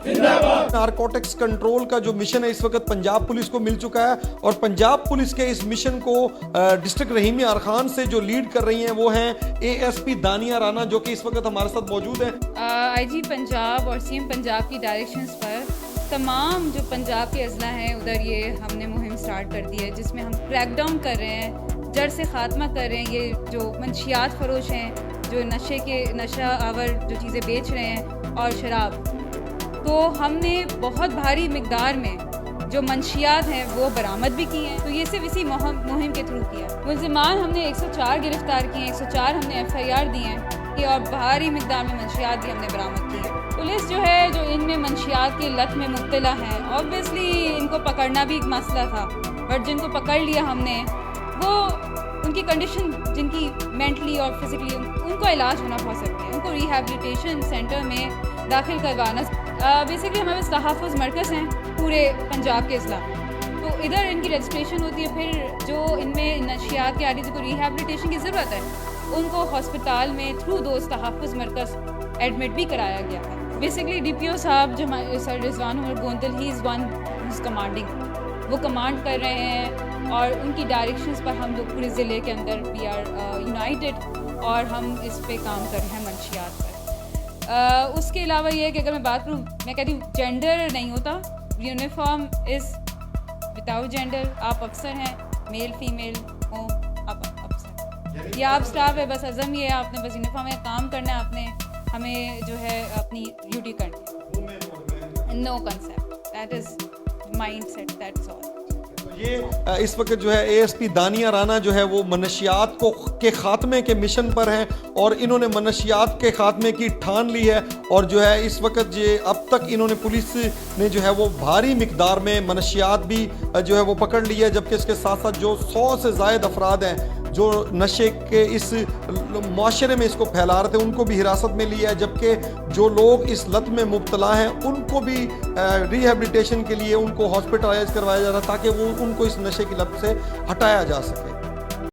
Narcotics control का जो mission है इस वक्त पंजाब पुलिस को मिल चुका है और पंजाब पुलिस के इस मिशन को डिस्ट्रिक्ट रहीमी आर खान से जो लीड कर रही हैं वो हैं एएसपी दानिया राना, जो कि इस वक्त हमारे साथ मौजूद हैं। आईजी पंजाब और सीएम पंजाब की डायरेक्शंस पर तमाम जो पंजाब के अजला हैं उधर ये हमने मुहिम स्टार्ट कर दी है, जिसमें हम क्रैकडाउन कर रहे हैं, जड़ से ख़ात्मा कर रहे हैं। ये जो मंशियात फरोश हैं, जो नशा आवर जो चीज़ें बेच रहे हैं और शराब, तो हमने बहुत भारी मिकदार में जो मंशियात हैं वो बरामद भी की हैं। तो ये सिर्फ इसी मुहिम के थ्रू किया। मुल्ज़िमान हमने 104 गिरफ्तार किए हैं, 104 हमने FIR दी हैं कि और भारी मिकदार में मंशियात भी हमने बरामद की है। पुलिस जो है जो इनमें मंशियात की लत में मुब्तला है, ऑब्वियसली इनको पकड़ना भी एक मसला था, बट जिनको पकड़ लिया हमने वो उनकी कंडीशन जिनकी मेंटली और फिजिकली उनको इलाज होना पड़ सकते हैं, उनको रिहैबिलिटेशन सेंटर में दाखिल करवाना। बेसिकली हमारे पास तहफ़्फ़ुज़ मरकज़ हैं पूरे पंजाब के अज़ला, तो इधर इनकी रजिस्ट्रेशन होती है। फिर जो इनमें नशियात के आदि जिनको रिहैबिलिटेशन की ज़रूरत है उनको हॉस्पिटल में थ्रू दो तहफ़्फ़ुज़ मरकज़ एडमिट भी कराया गया है। बेसिकली DPO साहब जो हमारे sir Rizwan Umar Gondal, he is one is commanding, वो कमांड कर रहे हैं और उनकी डायरेक्शंस पर हम लोग पूरे ज़िले के अंदर वी आर यूनाइटेड और हम इस पे काम कर रहे हैं मंशियात पर। उसके अलावा ये है कि अगर मैं बात करूँ, मैं कहती हूँ जेंडर नहीं होता, यूनिफॉर्म इज़ विदाउट जेंडर। आप अफसर हैं, मेल फीमेल हो, आप अफसर या आप स्टाफ है, बस अज़म ये है आपने बस यूनिफॉर्म में काम करना है, आपने हमें जो है अपनी ड्यूटी करनी है। No concept, that is mind set, that is all. ये इस वक्त जो है एएसपी दानिया राना जो है वो मनशियात के खात्मे के मिशन पर हैं और इन्होंने मनशियात के खात्मे की ठान ली है और जो है इस वक्त ये अब तक इन्होंने पुलिस ने जो है वो भारी मिकदार में मनशियात भी जो है वो पकड़ ली है, जबकि इसके साथ साथ जो 100 से ज़ायद अफराद हैं जो नशे के इस माशरे में इसको फैला रहे थे उनको भी हिरासत में लिया है, जबकि जो लोग इस लत में मुब्तला हैं उनको भी रिहैबिलिटेशन के लिए उनको हॉस्पिटलाइज करवाया जा रहा है ताकि वो उनको इस नशे की लत से हटाया जा सके।